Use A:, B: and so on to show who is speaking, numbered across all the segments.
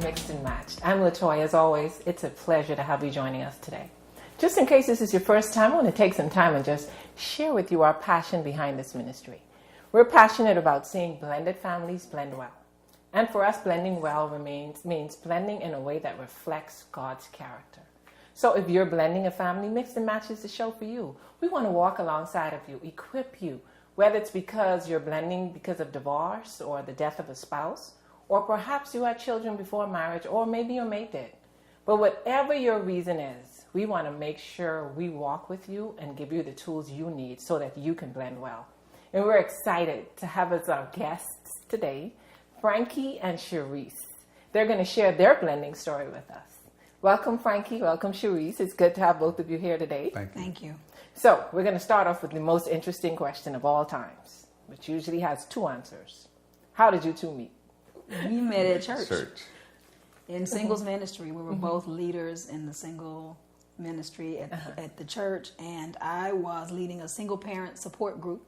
A: Mixed and Matched. I'm LaToya. As always, it's a pleasure to have you joining us today. Just in case this is your first time, I want to take some time and just share with you our passion behind this ministry. We're passionate about seeing blended families blend well. And for us, blending well means blending in a way that reflects God's character. So if you're blending a family, Mixed and Matched is the show for you. We want to walk alongside of you, equip you, whether it's because you're blending because of divorce or the death of a spouse, or perhaps you had children before marriage, or maybe your mate did. But whatever your reason is, we want to make sure we walk with you and give you the tools you need so that you can blend well. And we're excited to have as our guests today, Frankie and Cherise. They're going to share their blending story with us. Welcome, Frankie. Welcome, Cherise. It's good to have both of you here today.
B: Thank you.
A: So we're going to start off with the most interesting question of all times, which usually has two answers. How did you two meet?
B: We met at church. In singles ministry. We were both leaders in the single ministry at the church, and I was leading a single parent support group.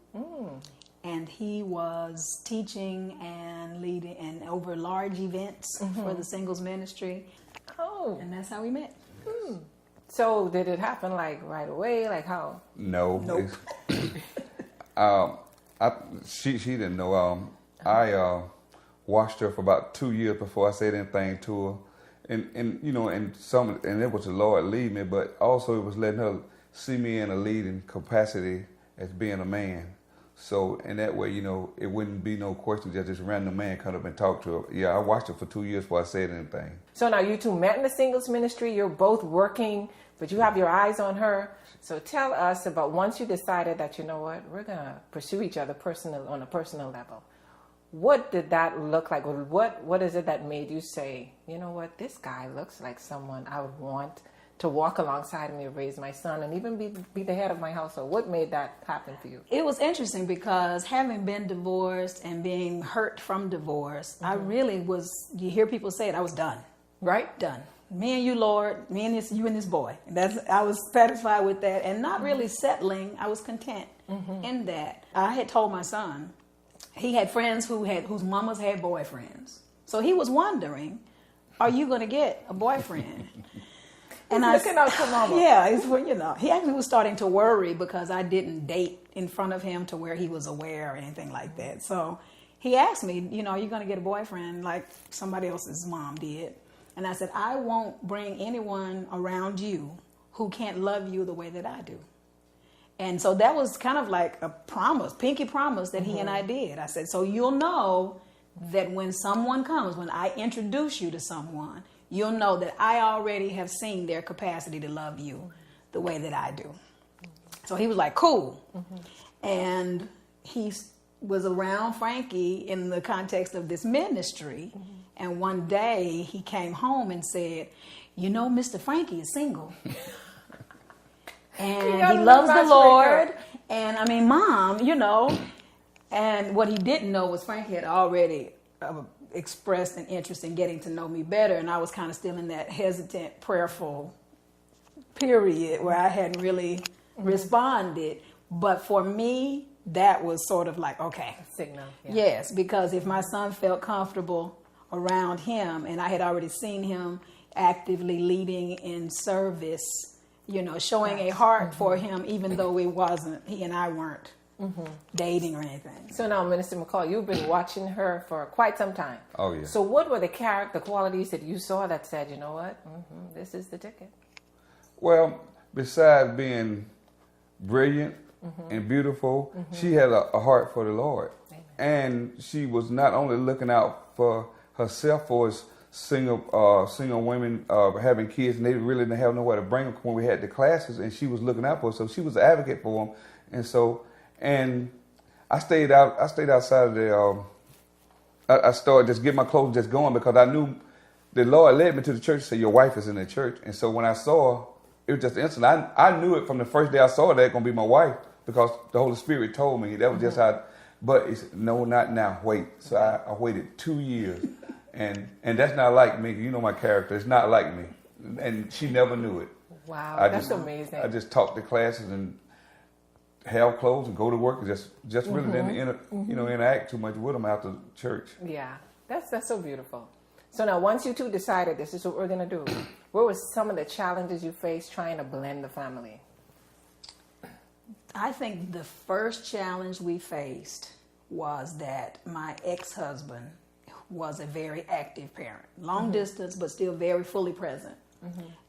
B: And he was teaching and leading and over large events for the singles ministry. Oh. And that's how we met.
A: So did it happen like right away? Like how?
C: No.
B: Nope.
C: She didn't know. I watched her for about 2 years before I said anything to her, and you know, and it was the Lord lead me, but also it was letting her see me in a leading capacity as being a man. So in that way, you know, it wouldn't be no question that this random man come up and talk to her. Yeah, I watched her for 2 years before I said anything.
A: So now you two met in the singles ministry. You're both working, but you have your eyes on her. So tell us about once you decided that, you know what, we're going to pursue each other on a personal level. What did that look like? What is it that made you say, you know what, this guy looks like someone I would want to walk alongside me, raise my son, and even be the head of my household? What made that happen for you?
B: It was interesting because having been divorced and being hurt from divorce, I really was, you hear people say it, I was done.
A: Right?
B: Done. Me and you, Lord, me and you and this boy. I was satisfied with that and not really settling. I was content in that. I had told my son, he had friends whose mamas had boyfriends. So he was wondering, are you going to get a boyfriend?
A: And looking out for mama.
B: Yeah, you know, he actually was starting to worry because I didn't date in front of him to where he was aware or anything like that. So he asked me, you know, are you going to get a boyfriend like somebody else's mom did? And I said, I won't bring anyone around you who can't love you the way that I do. And so that was kind of like a promise, pinky promise that he and I did. I said, so you'll know that when someone comes, when I introduce you to someone, you'll know that I already have seen their capacity to love you the way that I do. So he was like, cool. And he was around Frankie in the context of this ministry. And one day he came home and said, you know, Mr. Frankie is single. And he loves the Lord. And I mean, Mom, you know. And what he didn't know was Frankie had already expressed an interest in getting to know me better. And I was kind of still in that hesitant, prayerful period where I hadn't really responded. But for me, that was sort of like, okay.
A: Signal. Yeah.
B: Yes, because if my son felt comfortable around him and I had already seen him actively leading in service, you know, showing a heart for him, even though he and I weren't dating or anything.
A: So now, Minister McCall, you've been watching her for quite some time.
C: Oh, yeah.
A: So what were the qualities that you saw that said, you know what, this is the ticket?
C: Well, besides being brilliant and beautiful, she had a heart for the Lord.
A: Amen.
C: And she was not only looking out for herself, for single women having kids, and they really didn't have nowhere to bring them when we had the classes, and she was looking out for them. So she was an advocate for them. And I stayed outside of the, I started just getting my clothes just going because I knew the Lord led me to the church and said, your wife is in the church. And so when I saw her, it was just instant. I knew it from the first day I saw her, that's going to be my wife because the Holy Spirit told me. That was just how, but he said, no, not now, wait. So I waited 2 years. And that's not like me. You know my character. It's not like me. And she never knew it.
A: Wow, that's amazing.
C: I just taught the classes and have clothes and go to work and just really didn't interact too much with them after church.
A: Yeah, that's so beautiful. So now, once you two decided this is what we're going to do, what were some of the challenges you faced trying to blend the family?
B: I think the first challenge we faced was that my ex-husband was a very active parent, long distance, but still very fully present.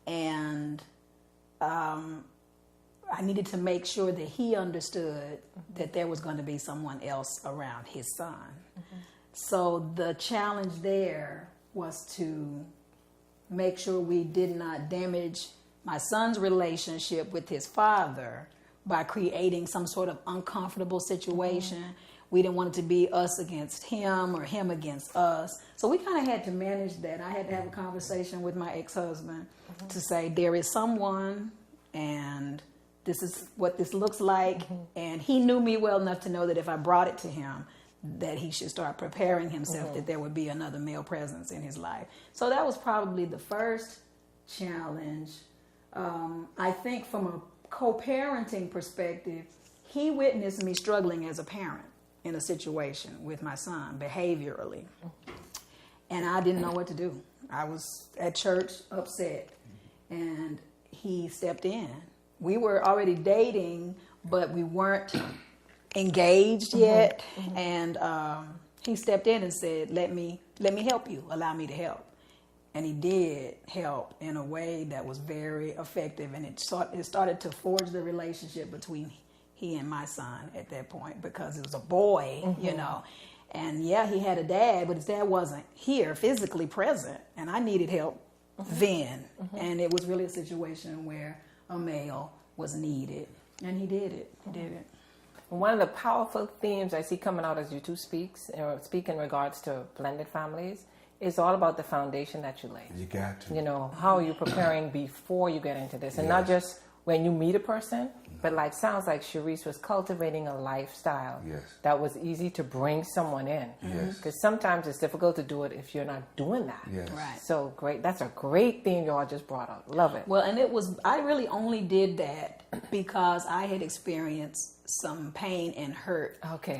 B: And I needed to make sure that he understood that there was going to be someone else around his son. So the challenge there was to make sure we did not damage my son's relationship with his father by creating some sort of uncomfortable situation. We didn't want it to be us against him or him against us. So we kind of had to manage that. I had to have a conversation with my ex-husband to say, there is someone, and this is what this looks like. And he knew me well enough to know that if I brought it to him, that he should start preparing himself, that there would be another male presence in his life. So that was probably the first challenge. I think from a co-parenting perspective, he witnessed me struggling as a parent in a situation with my son behaviorally. And I didn't know what to do. I was at church upset, and he stepped in. We were already dating, but we weren't engaged yet. And he stepped in and said, let me help you, allow me to help. And he did help in a way that was very effective, and it started to forge the relationship between he and my son at that point, because it was a boy, you know. And yeah, he had a dad, but his dad wasn't here physically present, and I needed help then. And it was really a situation where a male was needed, and he did it. He did it.
A: One of the powerful themes I see coming out as you two speak in regards to blended families is all about the foundation that you lay.
C: You got to.
A: You know, how are you preparing before you get into this? And not just when you meet a person, but like sounds like Sharice was cultivating a lifestyle that was easy to bring someone in. Because sometimes it's difficult to do it if you're not doing that.
B: Right.
A: So great. That's a great theme you all just brought up. Love it.
B: Well, and I really only did that because I had experienced some pain and hurt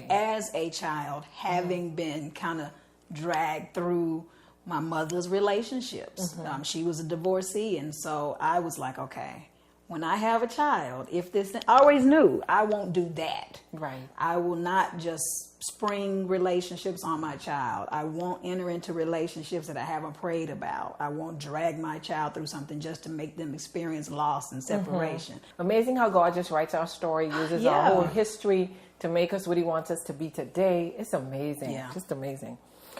B: as a child, having been kind of dragged through my mother's relationships. She was a divorcee, and so I was like, okay, when I have a child, I always knew I won't do that.
A: Right.
B: I will not just spring relationships on my child. I won't enter into relationships that I haven't prayed about. I won't drag my child through something just to make them experience loss and separation.
A: Amazing how God just writes our story, uses our whole history to make us what he wants us to be today. It's amazing. Just amazing.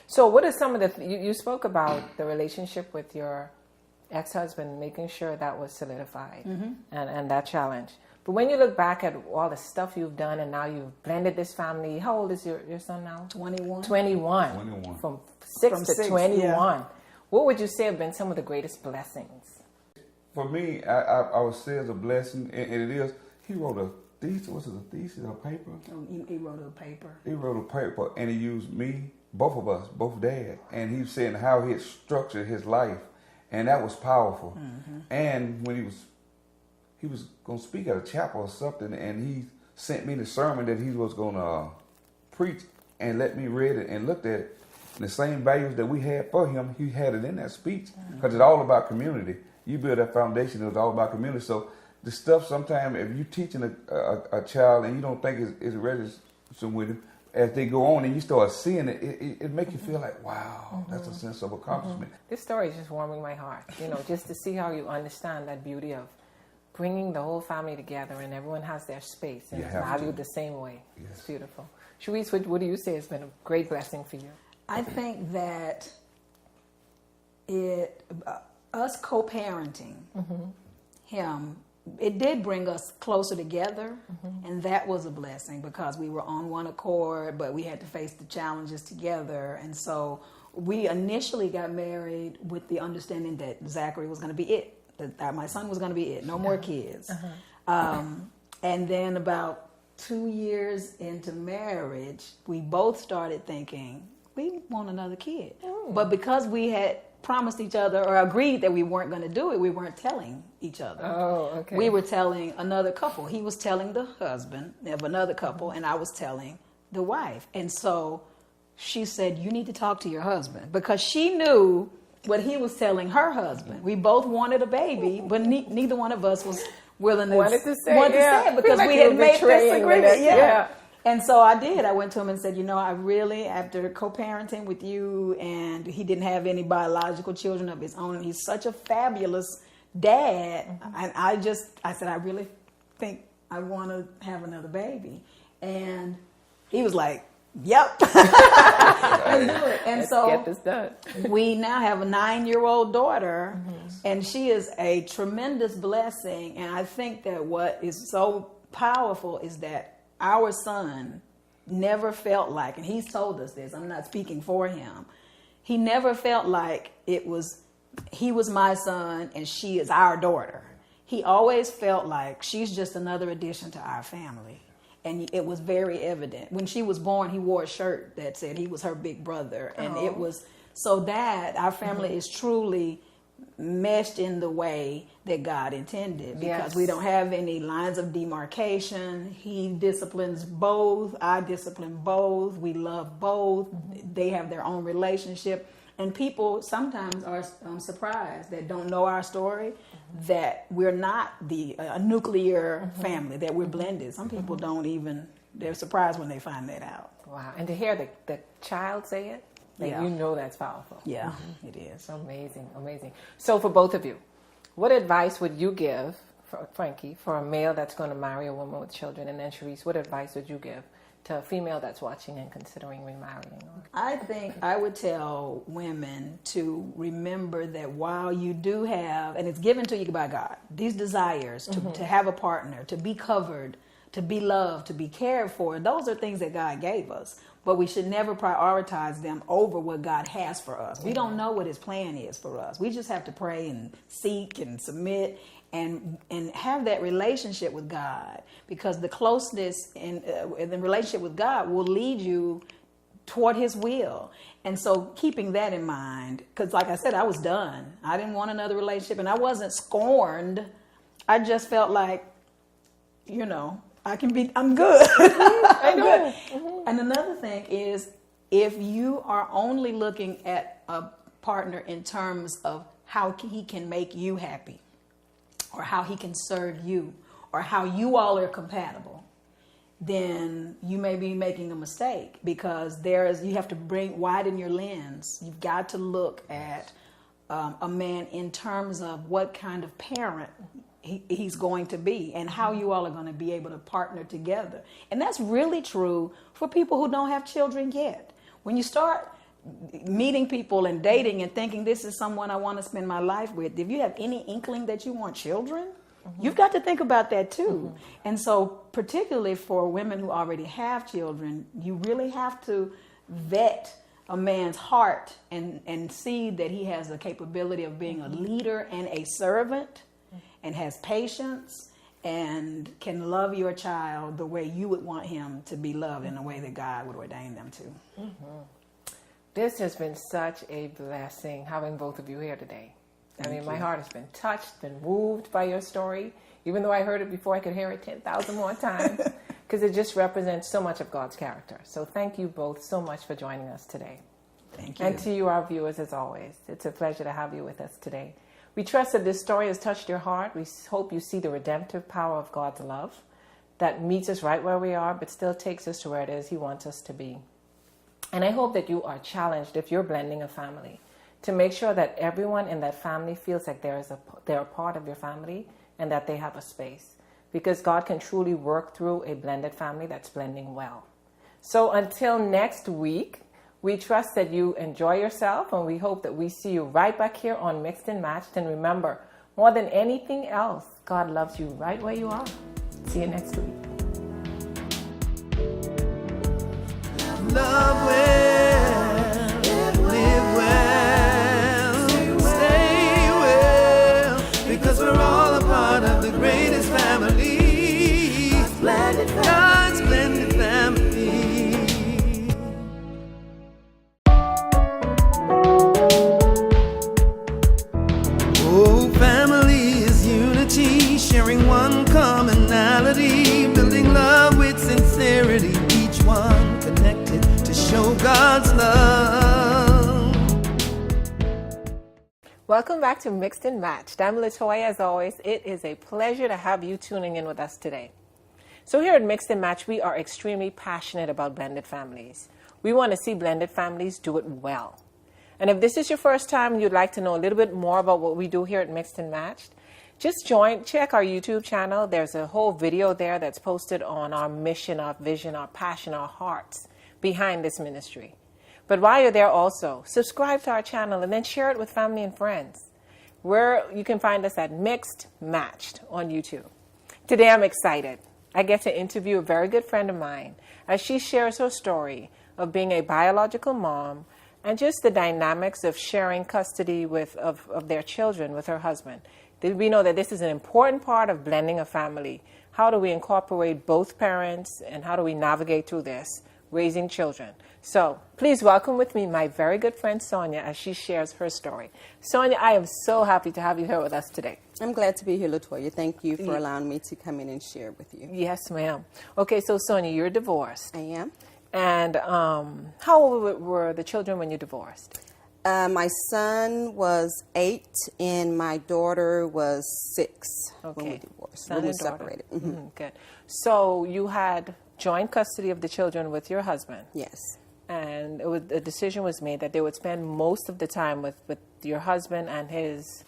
A: So what are some of the, you spoke about the relationship with your ex-husband, making sure that was solidified and that challenge. But when you look back at all the stuff you've done and now you've blended this family, how old is your son now?
B: 21.
A: 21. From 6 to 21. What would you say have been some of the greatest blessings?
C: For me, I would say it's a blessing, and it is. He wrote a thesis. Was it a thesis or paper?
B: He wrote a paper.
C: He wrote a paper, and he used me, both of us, both dad, and he was saying how he had structured his life, and that was powerful. And when he was going to speak at a chapel or something, and he sent me the sermon that he was going to preach, and let me read it and looked at it. And the same values that we had for him, he had it in that speech, because it's all about community. You build that foundation, it's all about community. So the stuff sometimes, if you're teaching a child and you don't think it's registering with him, as they go on and you start seeing it, it makes you feel like, wow, that's a sense of accomplishment.
A: This story is just warming my heart, just to see how you understand that beauty of bringing the whole family together and everyone has their space and is valued the same way. It's beautiful. Sharice, what do you say has been a great blessing for you?
B: I think that us co-parenting him, it did bring us closer together, and that was a blessing because we were on one accord, but we had to face the challenges together. And so we initially got married with the understanding that Zachary was going to be it, that my son was going to be it, no more kids. And then about 2 years into marriage, we both started thinking, we want another kid. But because we had promised each other or agreed that we weren't going to do it, we weren't telling each other. We were telling another couple. He was telling the husband of another couple, and I was telling the wife. And so she said, you need to talk to your husband, because she knew what he was telling her husband. We both wanted a baby, but neither one of us was willing to
A: Wanted to say
B: it because
A: like
B: we
A: you
B: had
A: were
B: made this
A: betraying
B: agreement.
A: it. Yeah.
B: And so I did. I went to him and said, I really, after co-parenting with you, and he didn't have any biological children of his own, and he's such a fabulous dad. And I said, I really think I want to have another baby. And he was like, yep. Let's do it. And
A: Let's
B: so
A: get this done.
B: we now have a 9-year-old daughter, and she is a tremendous blessing. And I think that what is so powerful is that our son never felt like, and he's told us this, I'm not speaking for him, he never felt like he was my son and she is our daughter. He always felt like she's just another addition to our family. And it was very evident. When she was born, he wore a shirt that said he was her big brother. And it was so that our family is truly meshed in the way that God intended, because we don't have any lines of demarcation. He disciplines both. I discipline both. We love both. They have their own relationship. And people sometimes are surprised that don't know our story, that we're not a nuclear family, that we're blended. Some people don't even, they're surprised when they find that out.
A: Wow. And to hear the child say it, you know that's powerful.
B: Yeah, it is.
A: Amazing, amazing. So for both of you, what advice would you give, Frankie, for a male that's going to marry a woman with children? And then Sharice, what advice would you give to a female that's watching and considering remarrying?
B: I think I would tell women to remember that while you do have, and it's given to you by God, these desires to have a partner, to be covered, to be loved, to be cared for, those are things that God gave us. But we should never prioritize them over what God has for us. We don't know what his plan is for us. We just have to pray and seek and submit and have that relationship with God, because the closeness in the relationship with God will lead you toward his will. And so keeping that in mind, because like I said, I was done. I didn't want another relationship, and I wasn't scorned. I just felt like, I'm good. I'm good. And another thing is, if you are only looking at a partner in terms of how he can make you happy, or how he can serve you, or how you all are compatible, then you may be making a mistake, because you have to widen your lens. You've got to look at a man in terms of what kind of parent he's going to be, and how you all are going to be able to partner together. And that's really true for people who don't have children yet. When you start meeting people and dating and thinking this is someone I want to spend my life with, if you have any inkling that you want children, you've got to think about that too. And so particularly for women who already have children, you really have to vet a man's heart and see that he has the capability of being a leader and a servant, and has patience, and can love your child the way you would want him to be loved, in the way that God would ordain them to.
A: This has been such a blessing having both of you here today. My heart has been touched, been moved by your story. Even though I heard it before, I could hear it 10,000 more times, because it just represents so much of God's character. So thank you both so much for joining us today.
B: Thank you.
A: And to you, our viewers, as always, it's a pleasure to have you with us today. We trust that this story has touched your heart. We hope you see the redemptive power of God's love that meets us right where we are, but still takes us to where it is he wants us to be. And I hope that you are challenged, if you're blending a family, to make sure that everyone in that family feels like they're a part of your family, and that they have a space. Because God can truly work through a blended family that's blending well. So until next week, we trust that you enjoy yourself, and we hope that we see you right back here on Mixed and Matched. And remember, more than anything else, God loves you right where you are. See you next week.
D: Love well, live well, stay well, because we're all a part of the greatest family, God's blended family. Oh, family is unity, sharing one commonality, building love with sincerity, each one connected to show God God's love.
A: Welcome back to Mixed and Matched. I'm Latoya. As always, it is a pleasure to have you tuning in with us today. So here at Mixed and Matched, we are extremely passionate about blended families. We want to see blended families do it well. And if this is your first time and you'd like to know a little bit more about what we do here at Mixed and Matched, just check our YouTube channel. There's a whole video there that's posted on our mission, our vision, our passion, our hearts behind this ministry. But while you're there also, subscribe to our channel and then share it with family and friends. You can find us at Mixed Matched on YouTube. Today I'm excited. I get to interview a very good friend of mine as she shares her story of being a biological mom and just the dynamics of sharing custody of their children with her husband. We know that this is an important part of blending a family. How do we incorporate both parents and how do we navigate through this, raising children? So please welcome with me my very good friend Sonia as she shares her story. Sonia, I am so happy to have you here with us today.
E: I'm glad to be here, Latoya. Thank you for allowing me to come in and share with you.
A: Yes, ma'am. Okay, so Sonia, you're divorced.
E: I am.
A: And how old were the children when you divorced?
E: My son was 8 and my daughter was 6 when we divorced.
A: Son
E: when we
A: and daughter.
E: separated.
A: Good. So you had joint custody of the children with your husband.
E: Yes.
A: And a decision was made that they would spend most of the time with your husband and his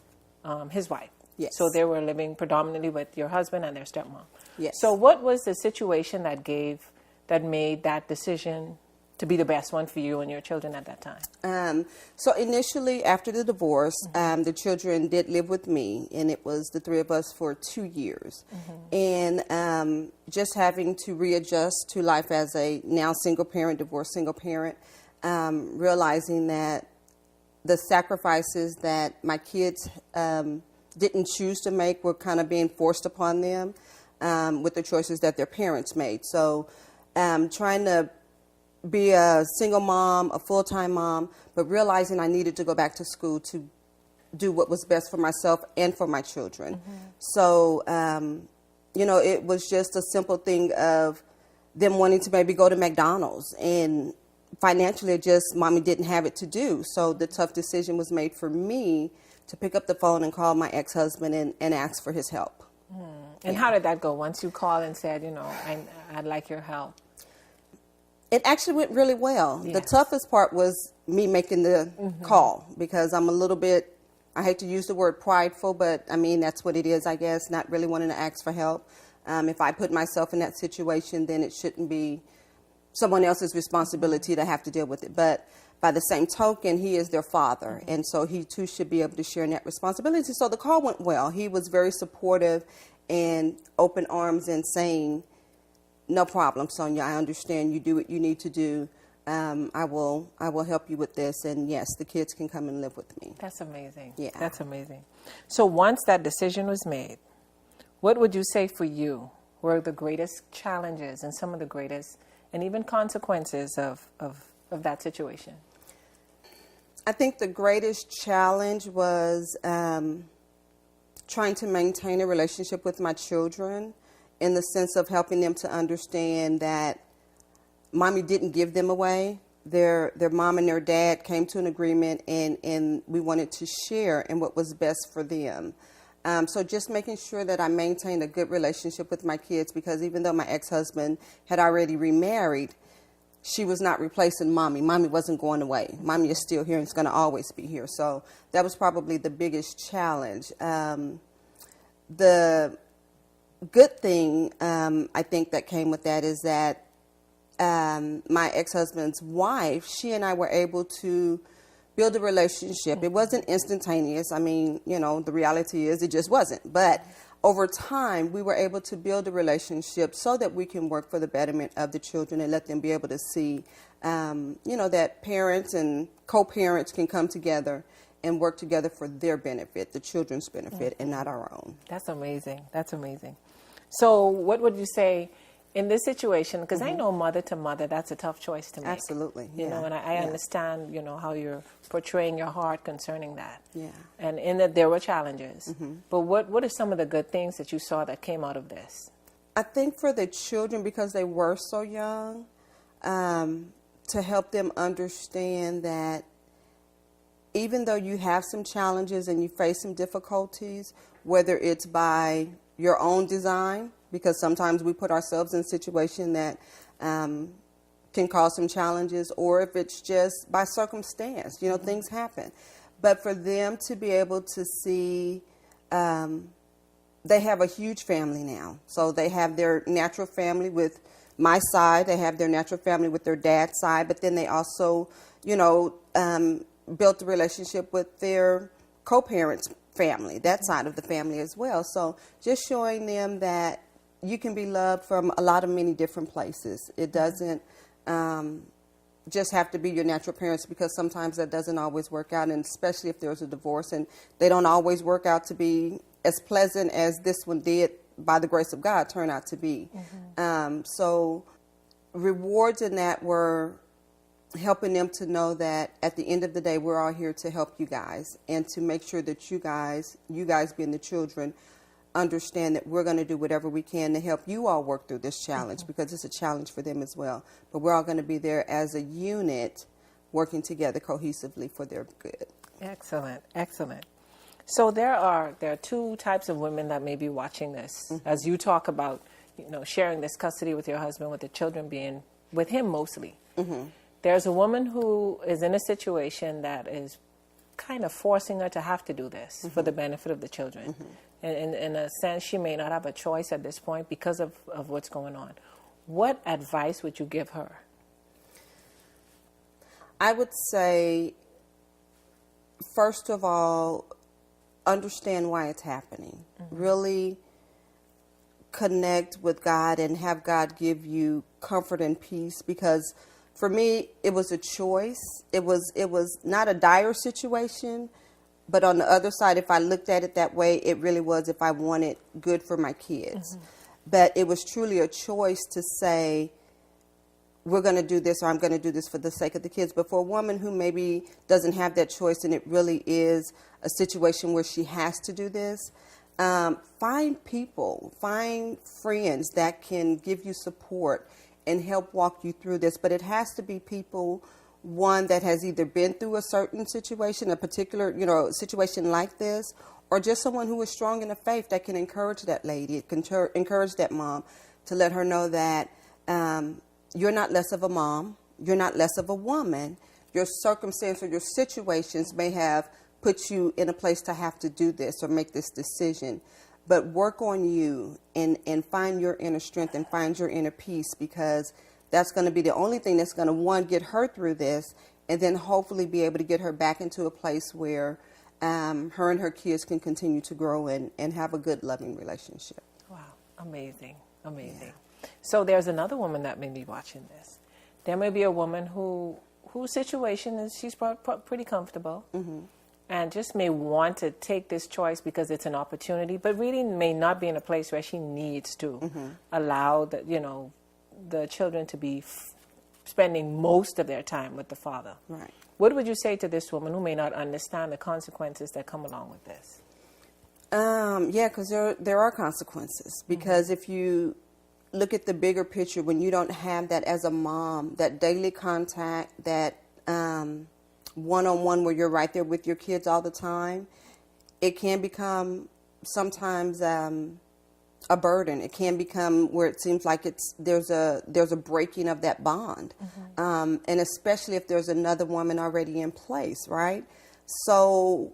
A: wife.
E: Yes.
A: So they were living predominantly with your husband and their stepmom.
E: Yes.
A: So what was the situation that made that decision to be the best one for you and your children at that time?
E: So initially, after the divorce, the children did live with me, and it was the 3 of us for 2 years. And just having to readjust to life as a now single parent, divorced single parent, realizing that the sacrifices that my kids didn't choose to make were kind of being forced upon them with the choices that their parents made. So trying to be a single mom, a full-time mom, but realizing I needed to go back to school to do what was best for myself and for my children. So, it was just a simple thing of them wanting to maybe go to McDonald's, and financially mommy didn't have it to do. So the tough decision was made for me to pick up the phone and call my ex-husband and ask for his help.
A: And how did that go once you called and said, I'd like your help?
E: It actually went really well.
A: Yes.
E: The toughest part was me making the call, because I'm a little bit, I hate to use the word prideful, but I mean, that's what it is, I guess, not really wanting to ask for help. If I put myself in that situation, then it shouldn't be someone else's responsibility to have to deal with it. But by the same token, he is their father, and so he too should be able to share in that responsibility. So the call went well. He was very supportive and open arms and saying, "No problem, Sonia. I understand. You do what you need to do. I will help you with this. And yes, the kids can come and live with me."
A: That's amazing.
E: Yeah.
A: That's amazing. So once that decision was made, what would you say for you were the greatest challenges and some of the greatest and even consequences of that situation?
E: I think the greatest challenge was trying to maintain a relationship with my children, in the sense of helping them to understand that mommy didn't give them away. Their mom and their dad came to an agreement, and we wanted to share in what was best for them. So just making sure that I maintained a good relationship with my kids, because even though my ex-husband had already remarried, she was not replacing mommy. Mommy wasn't going away. Mommy is still here and is going to always be here. So that was probably the biggest challenge. The good thing, I think, that came with that is that my ex-husband's wife, she and I were able to build a relationship. It wasn't instantaneous. I mean, the reality is it just wasn't. But over time, we were able to build a relationship so that we can work for the betterment of the children and let them be able to see, that parents and co-parents can come together and work together for their benefit, the children's benefit, and not our own.
A: That's amazing. That's amazing. So what would you say in this situation? Because I know mother to mother, that's a tough choice to make.
E: Absolutely.
A: You know, and I understand, how you're portraying your heart concerning that.
E: Yeah.
A: And in that there were challenges. But what are some of the good things that you saw that came out of this?
E: I think for the children, because they were so young, to help them understand that even though you have some challenges and you face some difficulties, whether it's by your own design, because sometimes we put ourselves in a situation that can cause some challenges, or if it's just by circumstance, you know, things happen. But for them to be able to see, they have a huge family now. So they have their natural family with my side, they have their natural family with their dad's side, but then they also, you know, built a relationship with their co-parents' family, that side of the family as well. So just showing them that you can be loved from a lot of many different places. It doesn't just have to be your natural parents, because sometimes that doesn't always work out, and especially if there's a divorce, and they don't always work out to be as pleasant as this one did, by the grace of God, turn out to be. So rewards in that were helping them to know that at the end of the day, we're all here to help you guys, and to make sure that you guys being the children, understand that we're going to do whatever we can to help you all work through this challenge, because it's a challenge for them as well. But we're all going to be there as a unit, working together cohesively for their good.
A: Excellent, excellent. So there are two types of women that may be watching this, as you talk about, you know, sharing this custody with your husband, with the children being with him mostly. There's a woman who is in a situation that is kind of forcing her to have to do this for the benefit of the children. And in a sense, she may not have a choice at this point because of what's going on. What advice would you give her?
E: I would say, first of all, understand why it's happening. Really connect with God and have God give you comfort and peace, because for me, it was a choice. It was not a dire situation, but on the other side, if I looked at it that way, it really was if I wanted good for my kids. But it was truly a choice to say, we're going to do this, or I'm going to do this for the sake of the kids. But for a woman who maybe doesn't have that choice, and it really is a situation where she has to do this, find people, find friends that can give you support and help walk you through this. But it has to be people, one, that has either been through a certain situation, a particular, you know, situation like this, or just someone who is strong in the faith that can encourage that lady, encourage that mom, to let her know that you're not less of a mom, you're not less of a woman. Your circumstance or your situations may have put you in a place to have to do this or make this decision. But work on you and find your inner strength and find your inner peace, because that's going to be the only thing that's going to, one, get her through this, and then hopefully be able to get her back into a place where her and her kids can continue to grow and have a good, loving relationship.
A: Wow, amazing, amazing. Yeah. So there's another woman that may be watching this. There may be a woman whose situation is she's pretty comfortable. And just may want to take this choice because it's an opportunity, but really may not be in a place where she needs to allow the children to be spending most of their time with the father.
E: Right.
A: What would you say to this woman who may not understand the consequences that come along with this?
E: Yeah, because there are consequences. Because if you look at the bigger picture, when you don't have that as a mom, that daily contact, that one-on-one where you're right there with your kids all the time, it can become sometimes a burden. It can become where it seems like there's a breaking of that bond, and especially if there's another woman already in place, right? So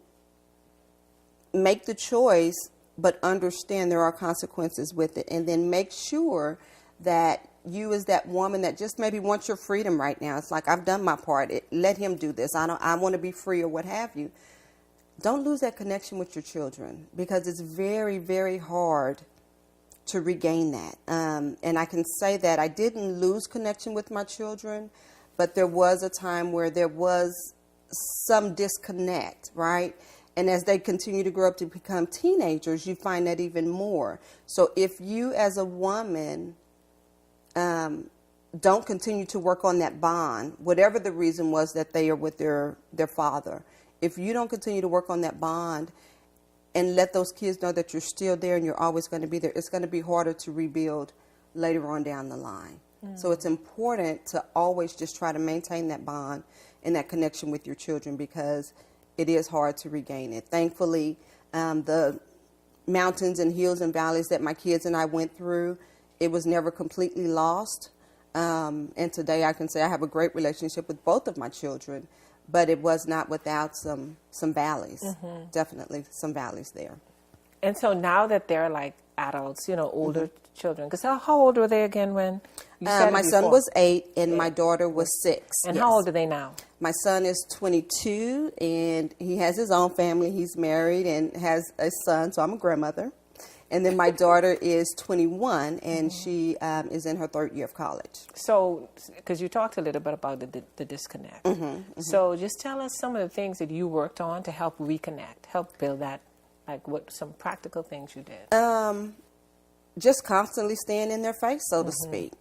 E: make the choice, but understand there are consequences with it, and then make sure that you as that woman that just maybe wants your freedom right now. It's like, I've done my part. Let him do this. I want to be free or what have you. Don't lose that connection with your children, because it's very, very hard to regain that. And I can say that I didn't lose connection with my children, but there was a time where there was some disconnect, right? And as they continue to grow up to become teenagers, you find that even more. So if you as a woman don't continue to work on that bond, whatever the reason was that they are with their father, if you don't continue to work on that bond and let those kids know that you're still there and you're always going to be there, it's going to be harder to rebuild later on down the line. So it's important to always just try to maintain that bond and that connection with your children, because it is hard to regain it. Thankfully, the mountains and hills and valleys that my kids and I went through, it was never completely lost. And today I can say I have a great relationship with both of my children, but it was not without some valleys. Definitely some valleys there.
A: And so now that they're like adults, older children, because how old were they again when you said
E: my
A: it
E: son
A: before?
E: was 8 and my daughter was 6.
A: And
E: Yes.
A: how old are they now?
E: My son is 22 and he has his own family. He's married and has a son, so I'm a grandmother. And then my daughter is 21 and she is in her 3rd year of college.
A: So, because you talked a little bit about the disconnect. So just tell us some of the things that you worked on to help reconnect, help build that, like what some practical things you did.
E: Just constantly staying in their face, so to speak,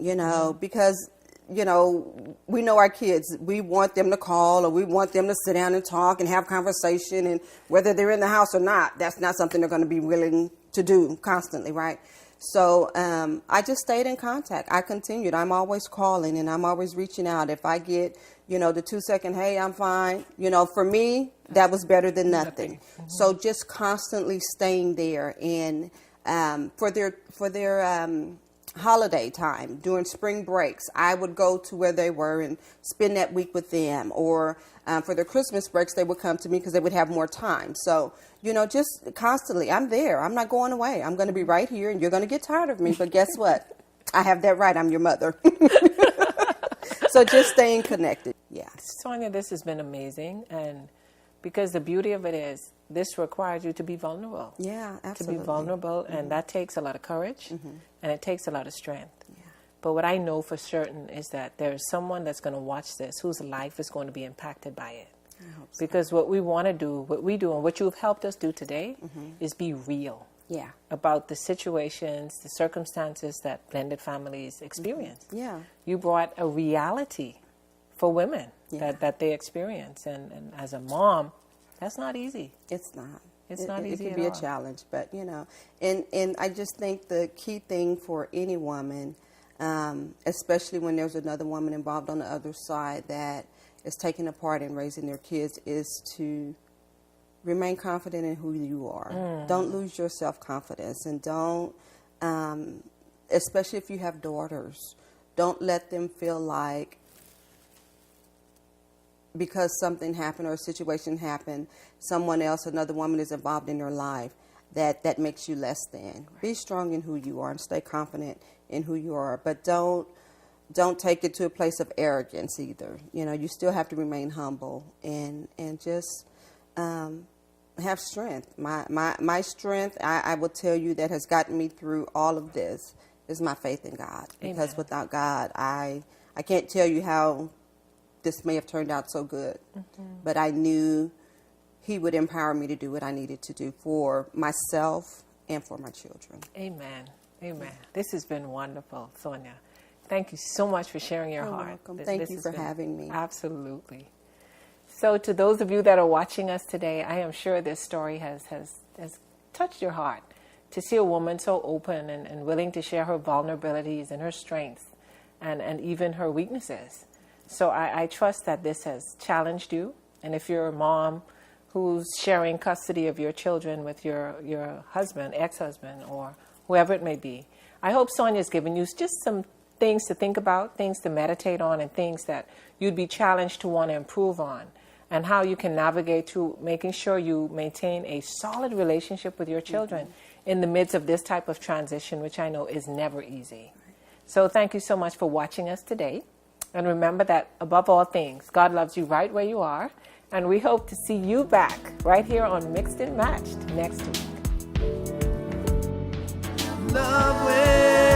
E: because, we know our kids. We want them to call or we want them to sit down and talk and have conversation. And whether they're in the house or not, that's not something they're going to be willing to do constantly, right? So I just stayed in contact. I continued. I'm always calling and I'm always reaching out. If I get, the 2-second, hey, I'm fine, for me, that was better than nothing. So just constantly staying there. And for their holiday time, during spring breaks, I would go to where they were and spend that week with them. Or for their Christmas breaks, they would come to me because they would have more time. So, just constantly, I'm there. I'm not going away. I'm going to be right here, and you're going to get tired of me. But guess what? I have that right. I'm your mother. So just staying connected. Yeah.
A: Sonia, this has been amazing. And because the beauty of it is, this requires you to be vulnerable.
E: Yeah, absolutely.
A: To be vulnerable, and that takes a lot of courage, and it takes a lot of strength.
E: Yeah.
A: But what I know for certain is that there's someone that's going to watch this whose life is going to be impacted by it.
E: I hope so.
A: Because what we want to do, what we do, and what you've helped us do today is be real.
E: Yeah.
A: About the situations, the circumstances that blended families experience.
E: Yeah.
A: You brought a reality for women
E: Yeah.
A: that they experience. And as a mom, that's not easy.
E: It's not.
A: It's not easy
E: It
A: at
E: can be
A: all.
E: a challenge, but and I just think the key thing for any woman, especially when there's another woman involved on the other side that is taking a part in raising their kids, is to remain confident in who you are. Don't lose your self-confidence, and don't, especially if you have daughters, don't let them feel like because something happened or a situation happened, someone else, another woman is involved in your life, that makes you less than. Right. Be strong in who you are and stay confident in who you are, but don't take it to a place of arrogance either. You still have to remain humble and just have strength. My strength, I will tell you, that has gotten me through all of this is my faith in God.
A: Amen.
E: Because without God, I can't tell you how this may have turned out so good, but I knew He would empower me to do what I needed to do for myself and for my children.
A: Amen. Amen. This has been wonderful, Sonia. Thank you so much for sharing your
E: You're
A: heart.
E: welcome.
A: This
E: Thank you
A: has
E: for
A: been-
E: having me.
A: Absolutely. So to those of you that are watching us today, I am sure this story has touched your heart to see a woman so open and willing to share her vulnerabilities and her strengths and even her weaknesses. So I trust that this has challenged you. And if you're a mom who's sharing custody of your children with your husband, ex-husband, or whoever it may be, I hope Sonia's given you just some things to think about, things to meditate on, and things that you'd be challenged to want to improve on, and how you can navigate through making sure you maintain a solid relationship with your children in the midst of this type of transition, which I know is never easy. So thank you so much for watching us today. And remember that above all things, God loves you right where you are. And we hope to see you back right here on Mixed and Matched next week.
D: Love will